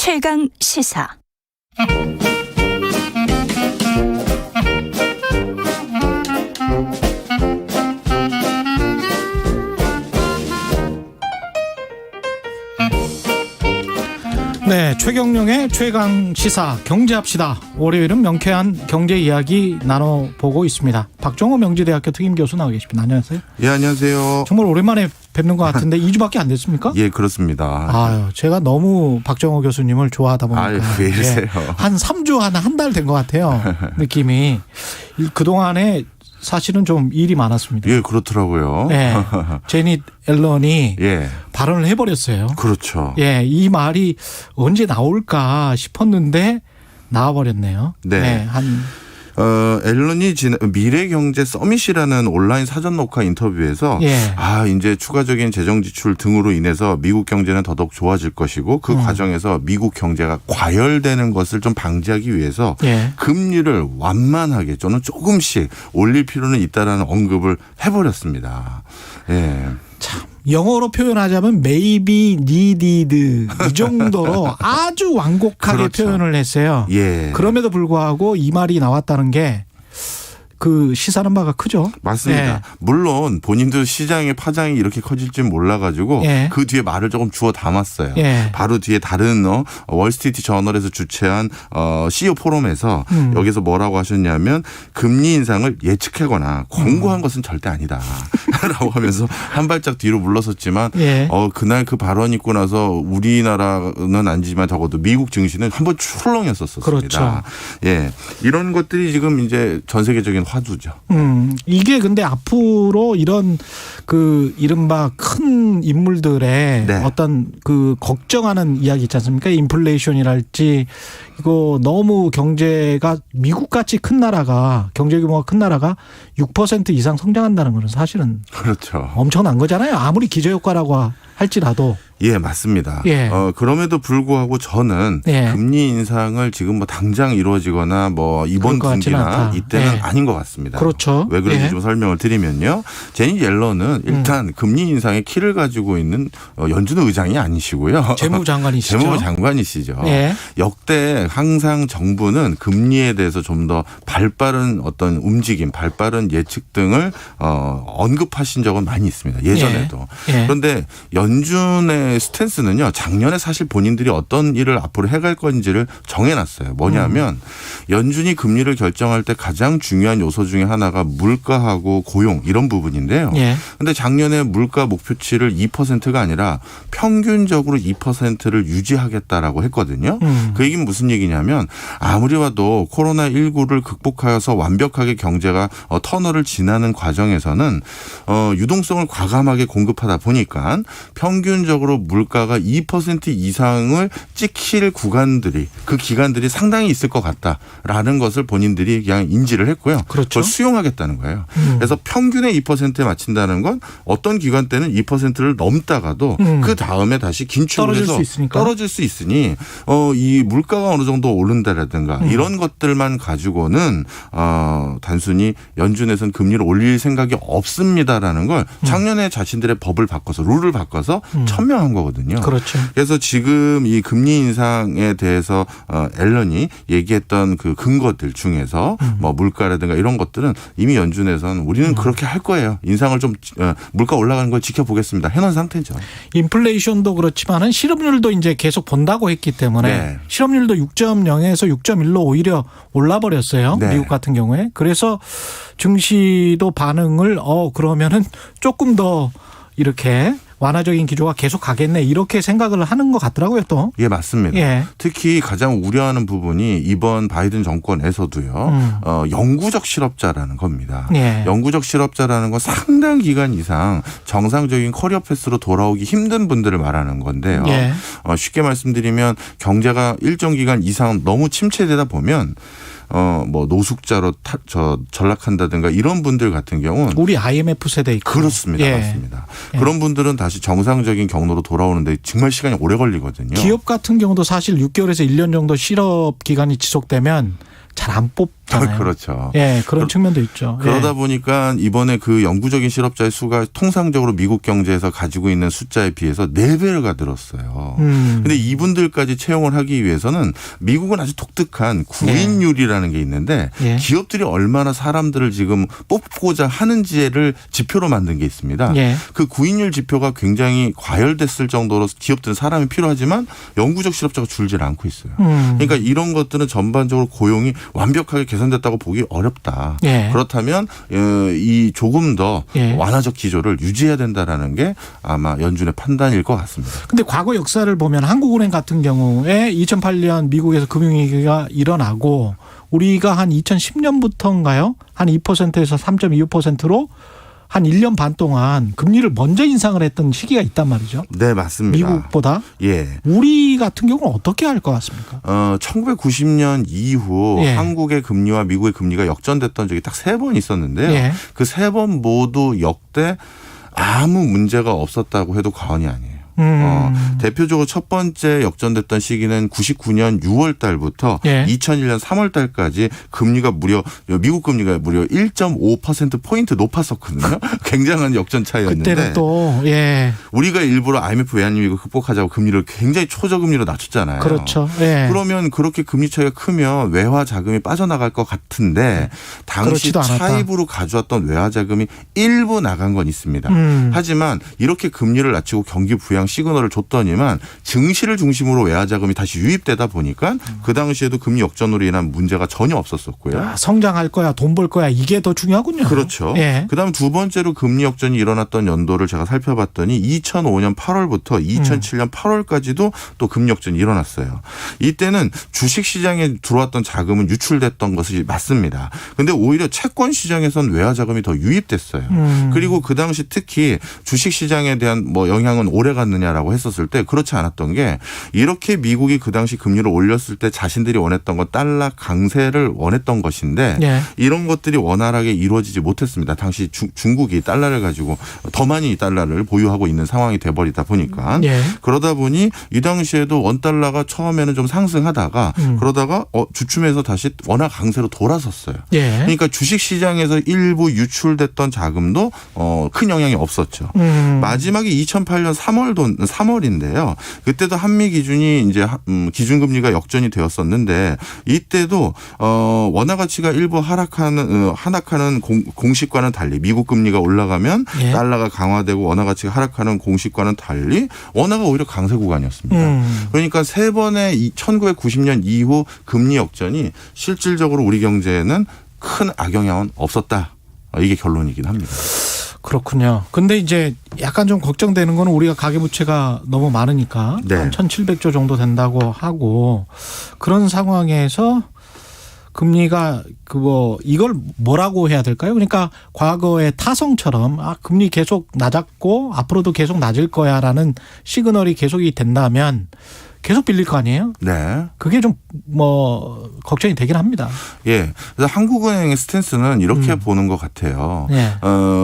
최강 시사. 네, 최경영의 최강 시사 경제합시다. 월요일은 명쾌한 경제 이야기 나눠보고 있습니다. 박정호 명지대학교 특임교수 나와 계십니다. 안녕하세요. 예, 안녕하세요. 정말 오랜만에 뵙는 것 같은데 2주밖에 안 됐습니까? 예, 그렇습니다. 아유, 제가 너무 박정호 교수님을 좋아하다 보니까 아유, 왜 이러세요? 한 3주 한 달 된 것 같아요. 느낌이. 그동안에 사실은 좀 일이 많았습니다. 예, 그렇더라고요. 예, 제닛 앨런이 예, 발언을 해버렸어요. 그렇죠. 예, 이 말이 언제 나올까 싶었는데 나와버렸네요. 네. 앨런이 미래경제 서밋이라는 온라인 사전 녹화 인터뷰에서 예. 이제 추가적인 재정 지출 등으로 인해서 미국 경제는 더더욱 좋아질 것이고 그 과정에서 미국 경제가 과열되는 것을 좀 방지하기 위해서 예. 금리를 완만하게 또는 조금씩 올릴 필요는 있다라는 언급을 해버렸습니다. 예. 참 영어로 표현하자면 maybe needed 이 정도로 아주 완곡하게 그렇죠. 표현을 했어요. 예. 그럼에도 불구하고 이 말이 나왔다는 게 그 시사하는 바가 크죠. 맞습니다. 예. 물론 본인도 시장의 파장이 이렇게 커질 줄 몰라가지고 예. 그 뒤에 말을 조금 주워 담았어요. 예. 바로 뒤에 다른 월스트리트 저널에서 주최한 CEO 포럼에서 여기서 뭐라고 하셨냐면 금리 인상을 예측하거나 권고한 것은 절대 아니다. 라고 하면서 한 발짝 뒤로 물러섰지만 예. 그날 그 발언 있고 나서 우리나라는 아니지만 적어도 미국 증시는 한번 출렁였었습니다. 그렇죠. 예, 이런 것들이 지금 이제 전 세계적인 화두죠. 이게 근데 앞으로 이런 그 이른바 큰 인물들의 네. 어떤 그 걱정하는 이야기 있지 않습니까? 인플레이션이랄지 이거 너무 경제가 미국같이 큰 나라가 경제 규모가 큰 나라가 6% 이상 성장한다는 것은 사실은 그렇죠. 엄청난 거잖아요. 아무리 기저효과라고 할지라도. 예, 맞습니다. 예. 그럼에도 불구하고 저는 예. 금리 인상을 지금 뭐 당장 이루어지거나 뭐 이번 그럴 것 같지는 분기나 않다. 이때는 예. 아닌 것 같습니다. 그렇죠. 왜 그런지 예. 좀 설명을 드리면요. 제닛 옐런은 일단 금리 인상의 키를 가지고 있는 연준 의장이 아니시고요. 재무장관이시죠. 재무장관이시죠. 예. 역대 항상 정부는 금리에 대해서 좀 더 발빠른 어떤 움직임, 발빠른 예측 등을 언급하신 적은 많이 있습니다. 예전에도. 예. 그런데 연준의 스탠스는요. 작년에 사실 본인들이 어떤 일을 앞으로 해갈 건지를 정해놨어요. 뭐냐면 연준이 금리를 결정할 때 가장 중요한 요소 중에 하나가 물가하고 고용 이런 부분인데요. 그런데 작년에 물가 목표치를 2%가 아니라 평균적으로 2%를 유지하겠다라고 했거든요. 그 얘기는 무슨 얘기냐면 아무리 봐도 코로나19를 극복하여서 완벽하게 경제가 터널을 지나는 과정에서는 유동성을 과감하게 공급하다 보니까 평균적으로 물가가 2% 이상을 찍힐 구간들이 그 기간들이 상당히 있을 것 같다라는 것을 본인들이 그냥 인지를 했고요. 그렇죠. 그걸 수용하겠다는 거예요. 그래서 평균의 2%에 맞춘다는 건 어떤 기간 때는 2%를 넘다가도 그 다음에 다시 긴축을 해서 떨어질 수 있으니 이 물가가 어느 정도 오른다라든가 이런 것들만 가지고는 단순히 연준에서는 금리를 올릴 생각이 없습니다라는 걸 작년에 자신들의 법을 바꿔서 룰을 바꿔서 천명한 거거든요. 그렇죠. 그래서 지금 이 금리 인상에 대해서 앨런이 얘기했던 그 근거들 중에서 뭐 물가라든가 이런 것들은 이미 연준에서는 우리는 그렇게 할 거예요. 인상을 좀 물가 올라가는 걸 지켜보겠습니다. 해놓은 상태죠. 인플레이션도 그렇지만은 실업률도 이제 계속 본다고 했기 때문에 네. 실업률도 6.0에서 6.1로 오히려 올라버렸어요. 네. 미국 같은 경우에. 그래서 증시도 반응을 그러면은 조금 더 이렇게 완화적인 기조가 계속 가겠네 이렇게 생각을 하는 것 같더라고요 또. 예, 맞습니다. 예. 특히 가장 우려하는 부분이 이번 바이든 정권에서도요. 영구적 실업자라는 겁니다. 예. 영구적 실업자라는 건 상당 기간 이상 정상적인 커리어 패스로 돌아오기 힘든 분들을 말하는 건데요. 예. 쉽게 말씀드리면 경제가 일정 기간 이상 너무 침체되다 보면 뭐 노숙자로 전락한다든가 이런 분들 같은 경우는 우리 IMF 세대 있고. 그렇습니다. 예. 맞습니다. 예. 그런 분들은 다시 정상적인 경로로 돌아오는데 정말 시간이 오래 걸리거든요. 기업 같은 경우도 사실 6개월에서 1년 정도 실업 기간이 지속되면 잘 안 그렇죠. 예, 그런 측면도 있죠. 그러다 보니까 이번에 그 영구적인 실업자의 수가 통상적으로 미국 경제에서 가지고 있는 숫자에 비해서 4배가 늘었어요. 근데 이분들까지 채용을 하기 위해서는 미국은 아주 독특한 구인율이라는 게 있는데 예. 기업들이 얼마나 사람들을 지금 뽑고자 하는지를 지표로 만든 게 있습니다. 예. 그 구인율 지표가 굉장히 과열됐을 정도로 기업들은 사람이 필요하지만 영구적 실업자가 줄질 않고 있어요. 그러니까 이런 것들은 전반적으로 고용이 완벽하게 개선됐다고 보기 어렵다. 예. 그렇다면 이 조금 더 예. 완화적 기조를 유지해야 된다라는 게 아마 연준의 판단일 것 같습니다. 근데 과거 역사를 보면 한국은행 같은 경우에 2008년 미국에서 금융위기가 일어나고 우리가 한 2010년부터인가요? 한 2%에서 3.25%로 한 1년 반 동안 금리를 먼저 인상을 했던 시기가 있단 말이죠. 네, 맞습니다. 미국보다. 예. 우리 같은 경우는 어떻게 할 것 같습니까? 1990년 이후 예. 한국의 금리와 미국의 금리가 역전됐던 적이 딱 3번 있었는데요. 예. 그 3번 모두 역대 아무 문제가 없었다고 해도 과언이 아니에요. 대표적으로 첫 번째 역전됐던 시기는 99년 6월 달부터 예. 2001년 3월 달까지 금리가 미국 금리가 무려 1.5%포인트 높았었거든요. 굉장한 역전 차이였는데. 그때는 또, 예. 우리가 일부러 IMF 외환위기 극복하자고 금리를 굉장히 초저금리로 낮췄잖아요. 그렇죠. 예. 그러면 그렇게 금리 차이가 크면 외화 자금이 빠져나갈 것 같은데 당시 그렇지도 않았다. 차입으로 가져왔던 외화 자금이 일부 나간 건 있습니다. 하지만 이렇게 금리를 낮추고 경기 부양 시그널을 줬더니만 증시를 중심으로 외화 자금이 다시 유입되다 보니까 그 당시에도 금리 역전으로 인한 문제가 전혀 없었었고요. 아, 성장할 거야, 돈 벌 거야, 이게 더 중요하군요. 그렇죠. 예. 그다음 두 번째로 금리 역전이 일어났던 연도를 제가 살펴봤더니 2005년 8월부터 2007년 8월까지도 또 금리 역전이 일어났어요. 이때는 주식 시장에 들어왔던 자금은 유출됐던 것이 맞습니다. 그런데 오히려 채권 시장에선 외화 자금이 더 유입됐어요. 그리고 그 당시 특히 주식 시장에 대한 뭐 영향은 오래 갔느냐라고 했었을 때 그렇지 않았던 게 이렇게 미국이 그 당시 금리를 올렸을 때 자신들이 원했던 건 달러 강세를 원했던 것인데 예. 이런 것들이 원활하게 이루어지지 못했습니다. 당시 중국이 달러를 가지고 더 많이 달러를 보유하고 있는 상황이 돼버리다 보니까 예. 그러다 보니 이 당시에도 원달러가 처음에는 좀 상승하다가 그러다가 주춤해서 다시 원화 강세로 돌아섰어요. 예. 그러니까 주식시장에서 일부 유출됐던 자금도 큰 영향이 없었죠. 마지막이 2008년 3월인데요. 그때도 한미 기준이 이제 기준금리가 역전이 되었었는데 이때도 원화 가치가 일부 하락하는 공식과는 달리 미국 금리가 올라가면 예. 달러가 강화되고 원화 가치가 하락하는 공식과는 달리 원화가 오히려 강세 구간이었습니다. 그러니까 세 번의 1990년 이후 금리 역전이 실질적으로 우리 경제에는 큰 악영향은 없었다. 이게 결론이긴 합니다. 그렇군요. 근데 이제 약간 좀 걱정되는 거는 우리가 가계부채가 너무 많으니까 네. 한 1,700조 정도 된다고 하고 그런 상황에서 금리가 이걸 뭐라고 해야 될까요? 그러니까 과거의 타성처럼 금리 계속 낮았고 앞으로도 계속 낮을 거야라는 시그널이 계속이 된다면 계속 빌릴 거 아니에요? 네. 그게 좀 걱정이 되긴 합니다. 예. 그래서 한국은행의 스탠스는 이렇게 보는 것 같아요. 예.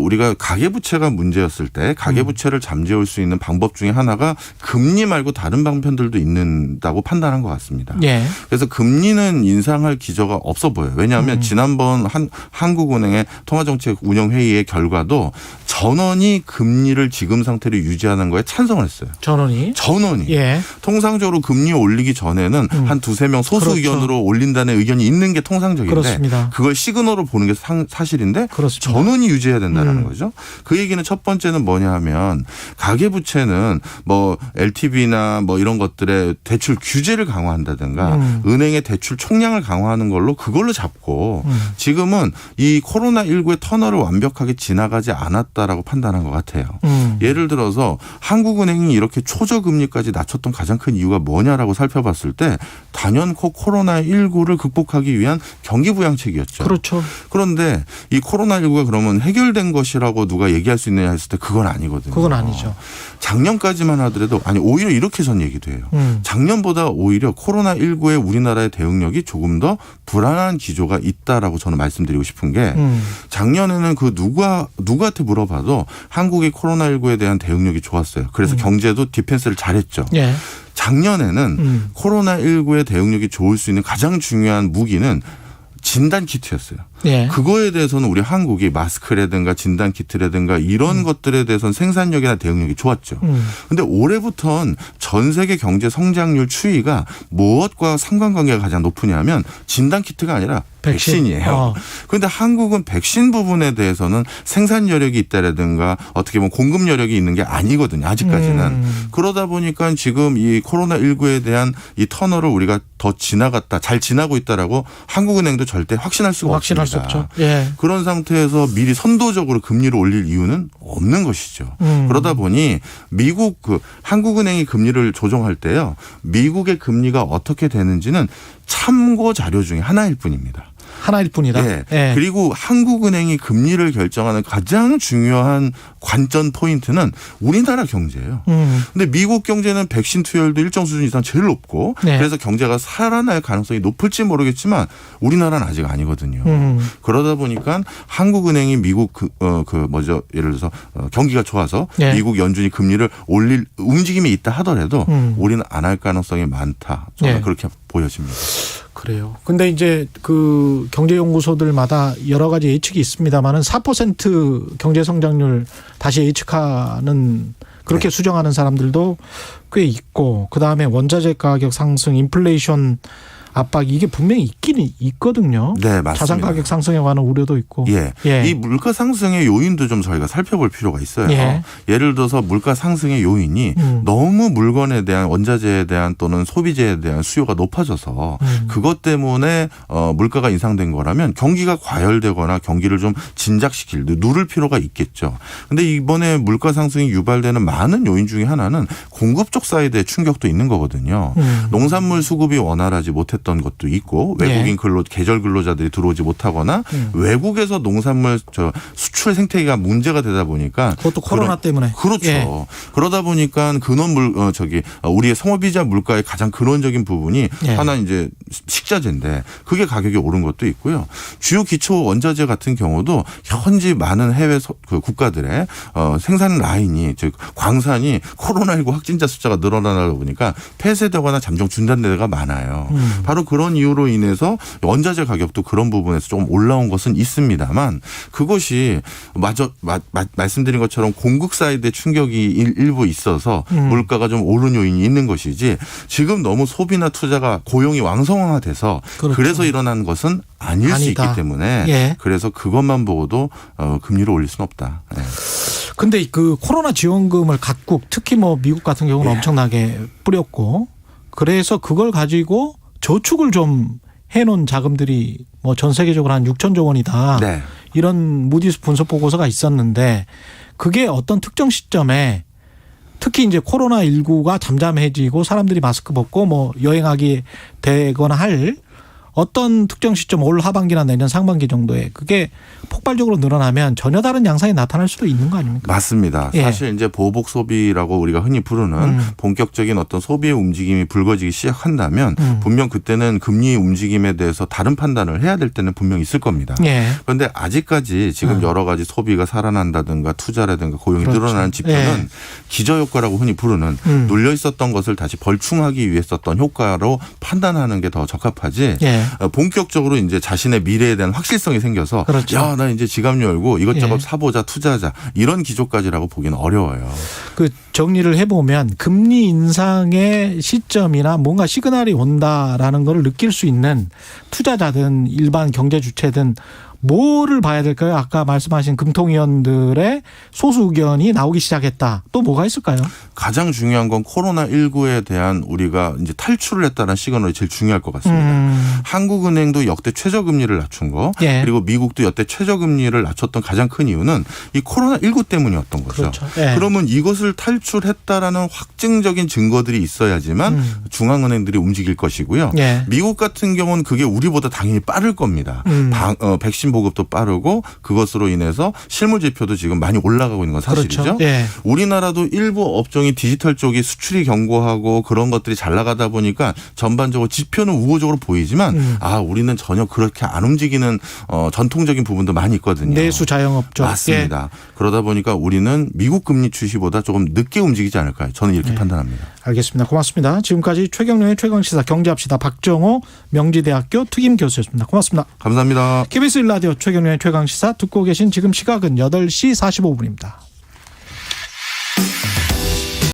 우리가 가계부채가 문제였을 때 가계부채를 잠재울 수 있는 방법 중에 하나가 금리 말고 다른 방편들도 있는다고 판단한 것 같습니다. 예. 그래서 금리는 인상할 기저가 없어 보여요. 왜냐하면 지난번 한국은행의 통화정책 운영회의의 결과도 전원이 금리를 지금 상태로 유지하는 거에 찬성을 했어요. 전원이. 예. 통상적으로 금리 올리기 전에는 한 두세 명 소수 그렇죠. 의견으로 올린다는 의견이 있는 게 통상적인데 그렇습니다. 그걸 시그널로 보는 게 사실인데 그렇습니다. 전원이 유지해야 된다는 거죠. 그 얘기는 첫 번째는 뭐냐 하면 가계부채는 뭐 LTV나 뭐 이런 것들의 대출 규제를 강화한다든가 은행의 대출 총량을 강화하는 걸로 그걸로 잡고 지금은 이 코로나19의 터널을 완벽하게 지나가지 않았다라고 판단한 것 같아요. 예를 들어서 한국은행이 이렇게 초저금리까지 낮췄던 가장 큰 이유가 뭐냐라고 살펴봤을 때 단연코 코로나19를 극복하기 위한 경기부양책이었죠. 그렇죠. 그런데 이 코로나19가 그러면 해결된 것이라고 누가 얘기할 수 있느냐 했을 때 그건 아니거든요. 그건 아니죠. 작년까지만 하더라도 오히려 이렇게 전 얘기도 해요. 작년보다 오히려 코로나19의 우리나라의 대응력이 조금 더 불안한 기조가 있다라고 저는 말씀드리고 싶은 게 작년에는 그 누구한테 물어봐도 한국의 코로나19에 대한 대응력이 좋았어요. 그래서 경제도 디펜스를 잘했죠. 예. 작년에는 코로나19의 대응력이 좋을 수 있는 가장 중요한 무기는 진단 키트였어요. 예. 그거에 대해서는 우리 한국이 마스크라든가 진단 키트라든가 이런 것들에 대해서는 생산력이나 대응력이 좋았죠. 그런데 올해부터는 전 세계 경제 성장률 추이가 무엇과 상관관계가 가장 높으냐면 진단 키트가 아니라 백신이에요. 그런데 한국은 백신 부분에 대해서는 생산 여력이 있다라든가 어떻게 보면 공급 여력이 있는 게 아니거든요. 아직까지는. 그러다 보니까 지금 이 코로나19에 대한 이 터널을 우리가 더 지나갔다, 잘 지나고 있다라고 한국은행도 절대 확신할 수가 확신할 없습니다. 수 없죠. 예. 그런 상태에서 미리 선도적으로 금리를 올릴 이유는 없는 것이죠. 그러다 보니 미국 한국은행이 금리를 조정할 때요. 미국의 금리가 어떻게 되는지는 참고 자료 중에 하나일 뿐입니다. 하나일 뿐이다. 네. 예. 그리고 한국은행이 금리를 결정하는 가장 중요한 관전 포인트는 우리나라 경제예요. 그런데 미국 경제는 백신 투여율도 일정 수준 이상 제일 높고 네. 그래서 경제가 살아날 가능성이 높을지 모르겠지만 우리나라는 아직 아니거든요. 그러다 보니까 한국은행이 미국 예를 들어서 경기가 좋아서 네. 미국 연준이 금리를 올릴 움직임이 있다 하더라도 우리는 안 할 가능성이 많다. 저는 네. 그렇게 보여집니다. 그래요. 근데 이제 그 경제연구소들마다 여러 가지 예측이 있습니다만은 4% 경제 성장률 다시 예측하는 그렇게 네. 수정하는 사람들도 꽤 있고 그다음에 원자재 가격 상승, 인플레이션 압박 이게 분명히 있기는 있거든요. 네, 맞습니다. 자산 가격 상승에 관한 우려도 있고. 예. 예. 이 물가 상승의 요인도 좀 저희가 살펴볼 필요가 있어요. 예. 예를 들어서 물가 상승의 요인이 너무 물건에 대한 원자재에 대한 또는 소비재에 대한 수요가 높아져서 그것 때문에 물가가 인상된 거라면 경기가 과열되거나 경기를 좀 진작시킬 누를 필요가 있겠죠. 그런데 이번에 물가 상승이 유발되는 많은 요인 중에 하나는 공급 쪽 사이드의 충격도 있는 거거든요. 농산물 수급이 원활하지 못했던 것도 있고 외국인 계절 근로자들이 들어오지 못하거나 외국에서 농산물 수출 생태계가 문제가 되다 보니까 그것도 코로나 때문에. 그렇죠. 예. 그러다 보니까 우리의 소비자 물가의 가장 근원적인 부분이 예. 하나 이제 식자재인데 그게 가격이 오른 것도 있고요. 주요 기초 원자재 같은 경우도 현지 많은 해외 국가들의 생산 라인이 즉 광산이 코로나19 확진자 숫자가 늘어나다 보니까 폐쇄되거나 잠정 중단된 데가 많아요. 바로 그런 이유로 인해서 원자재 가격도 그런 부분에서 조금 올라온 것은 있습니다만 그것이 말씀드린 것처럼 공급 사이드의 충격이 일부 있어서 물가가 좀 오른 요인이 있는 것이지 지금 너무 소비나 투자가 고용이 왕성화돼서 그렇죠. 그래서 일어난 것은 아닐 수 있기 때문에 예. 그래서 그것만 보고도 금리를 올릴 수는 없다. 네. 근데 그 코로나 지원금을 각국 특히 뭐 미국 같은 경우는 예. 엄청나게 뿌렸고 그래서 그걸 가지고 저축을 좀 해놓은 자금들이 뭐 전 세계적으로 한 6천조 원이다. 네. 이런 무디스 분석 보고서가 있었는데 그게 어떤 특정 시점에 특히 이제 코로나19가 잠잠해지고 사람들이 마스크 벗고 뭐 여행하게 되거나 할 어떤 특정 시점 올 하반기나 내년 상반기 정도에 그게 폭발적으로 늘어나면 전혀 다른 양상이 나타날 수도 있는 거 아닙니까? 맞습니다. 예. 사실 이제 보복 소비라고 우리가 흔히 부르는 본격적인 어떤 소비의 움직임이 불거지기 시작한다면 분명 그때는 금리 움직임에 대해서 다른 판단을 해야 될 때는 분명 있을 겁니다. 예. 그런데 아직까지 지금 여러 가지 소비가 살아난다든가 투자라든가 고용이 그렇죠. 늘어나는 지표는 예. 기저효과라고 흔히 부르는 눌려 있었던 것을 다시 벌충하기 위해 썼던 효과로 판단하는 게 더 적합하지. 예. 본격적으로 이제 자신의 미래에 대한 확실성이 생겨서 그렇죠. 야, 나 이제 지갑 열고 이것저것 예. 사보자, 투자하자 이런 기조까지라고 보기는 어려워요. 그 정리를 해보면 금리 인상의 시점이나 뭔가 시그널이 온다라는 걸 느낄 수 있는 투자자든 일반 경제 주체든 뭐를 봐야 될까요? 아까 말씀하신 금통위원들의 소수 의견이 나오기 시작했다. 또 뭐가 있을까요? 가장 중요한 건 코로나19에 대한 우리가 이제 탈출을 했다는 시그널이 제일 중요할 것 같습니다. 한국은행도 역대 최저금리를 낮춘 거 예. 그리고 미국도 역대 최저금리를 낮췄던 가장 큰 이유는 이 코로나19 때문이었던 거죠. 그렇죠. 예. 그러면 이것을 탈출했다라는 확증적인 증거들이 있어야지만 중앙은행들이 움직일 것이고요. 예. 미국 같은 경우는 그게 우리보다 당연히 빠를 겁니다. 백신 보급도 빠르고 그것으로 인해서 실물 지표도 지금 많이 올라가고 있는 건 사실이죠. 그렇죠. 예. 우리나라도 일부 업종이 디지털 쪽이 수출이 견고하고 그런 것들이 잘 나가다 보니까 전반적으로 지표는 우호적으로 보이지만 우리는 전혀 그렇게 안 움직이는 전통적인 부분도 많이 있거든요. 내수 자영업죠. 맞습니다. 그러다 보니까 우리는 미국 금리 추시보다 조금 늦게 움직이지 않을까요? 저는 이렇게 판단합니다. 알겠습니다. 고맙습니다. 지금까지 최경련의 최강시사 경제합시다 박정호 명지대학교 특임 교수였습니다. 고맙습니다. 감사합니다. KBS 1라디오 최경련의 최강시사 듣고 계신 지금 시각은 8시 45분입니다.